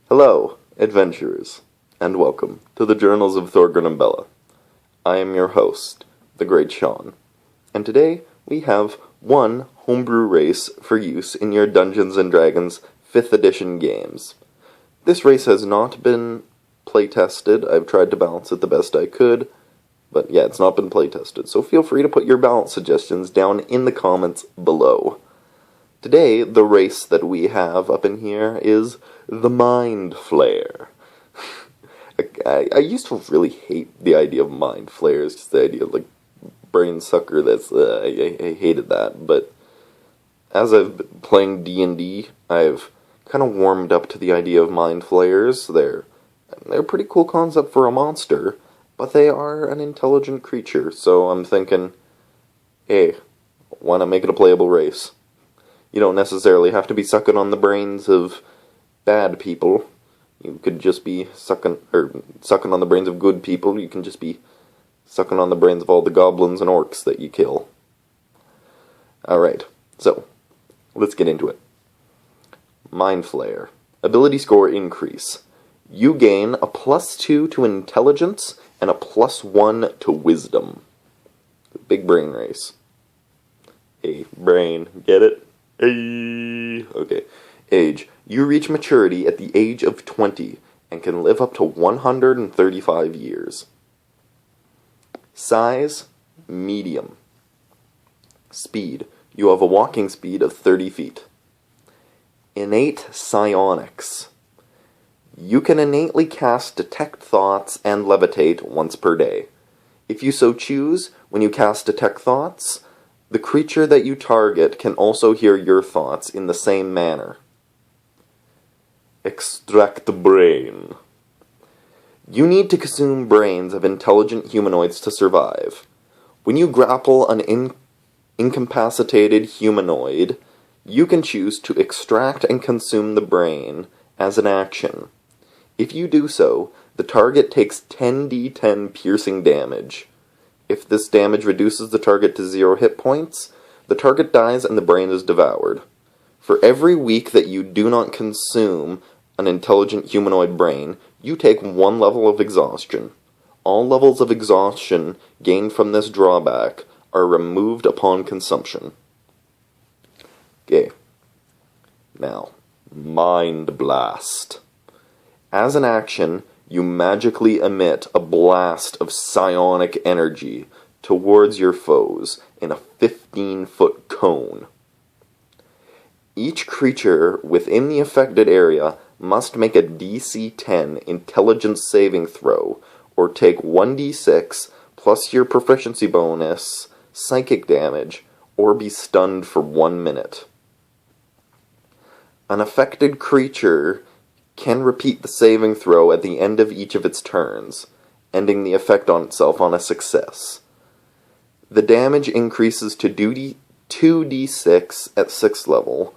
Hello, adventurers, and welcome to the Journals of Thorgrim and Bella. I am your host, the Great Sean, and today we have one homebrew race for use in your Dungeons & Dragons 5th edition games. This race has not been playtested. I've tried to balance it the best I could, but yeah, it's not been playtested, so feel free to put your balance suggestions down in the comments below. Today, the race that we have up in here is the Mind Flayer. I used to really hate the idea of Mind Flayers, just the idea of, like, brain sucker, I hated that, but as I've been playing D&D, I've kind of warmed up to the idea of Mind Flayers. They're a pretty cool concept for a monster, but they are an intelligent creature, so I'm thinking, hey, why not make it a playable race? You don't necessarily have to be sucking on the brains of bad people. You could just be sucking on the brains of good people. You can just be sucking on the brains of all the goblins and orcs that you kill. Alright, so, let's get into it. Mind Flayer. Ability score increase. You gain a +2 to intelligence and a +1 to wisdom. Big brain race. Hey, brain, get it? Hey. Okay. Age. You reach maturity at the age of 20 and can live up to 135 years. Size. Medium. Speed. You have a walking speed of 30 feet. Innate psionics. You can innately cast Detect Thoughts and Levitate once per day. If you so choose, when you cast Detect Thoughts, the creature that you target can also hear your thoughts in the same manner. Extract the brain. You need to consume brains of intelligent humanoids to survive. When you grapple an incapacitated humanoid, you can choose to extract and consume the brain as an action. If you do so, the target takes 10d10 piercing damage. If this damage reduces the target to 0 hit points, the target dies and the brain is devoured. For every week that you do not consume an intelligent humanoid brain, you take 1 level of exhaustion. All levels of exhaustion gained from this drawback are removed upon consumption. Okay. Now, Mind Blast. As an action, you magically emit a blast of psionic energy towards your foes in a 15-foot cone. Each creature within the affected area must make a DC 10 intelligence saving throw, or take 1d6 plus your proficiency bonus, psychic damage, or be stunned for 1 minute. An affected creature can repeat the saving throw at the end of each of its turns, ending the effect on itself on a success. The damage increases to 2d6 at 6th level,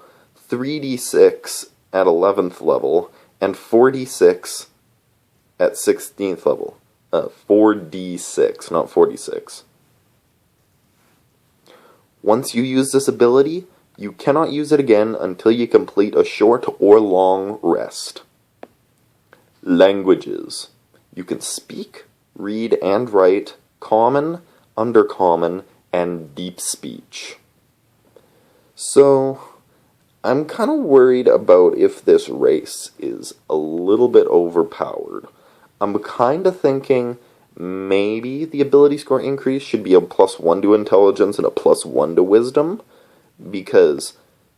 3d6 at 11th level, and 4d6 at 16th level. 4d6, not 46. Once you use this ability, you cannot use it again until you complete a short or long rest. Languages. You can speak, read, and write Common, Undercommon, and Deep Speech. So, I'm kind of worried about if this race is a little bit overpowered. I'm kind of thinking maybe the ability score increase should be a +1 to intelligence and a +1 to wisdom, because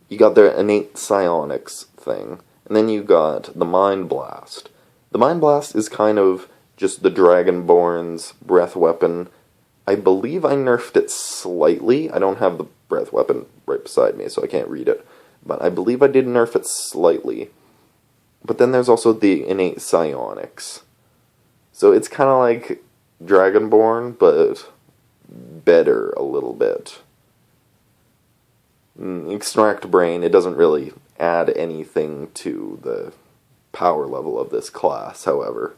you got their innate psionics thing, and then you got the Mind Blast. The Mind Blast is kind of just the Dragonborn's breath weapon. I believe I nerfed it slightly. I don't have the breath weapon right beside me, so I can't read it. But I believe I did nerf it slightly. But then there's also the innate psionics. So it's kind of like Dragonborn, but better a little bit. Extract brain, it doesn't really add anything to the power level of this class, however.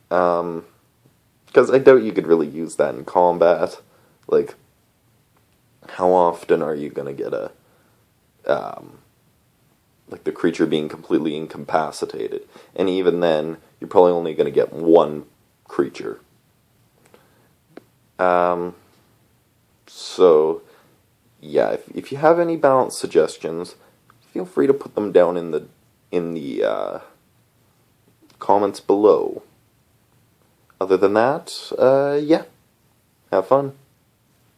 Because I doubt you could really use that in combat. Like, how often are you going to get a like the creature being completely incapacitated. And even then, you're probably only going to get one creature. So, yeah, if you have any balance suggestions, feel free to put them down in the comments below. Other than that, yeah, have fun.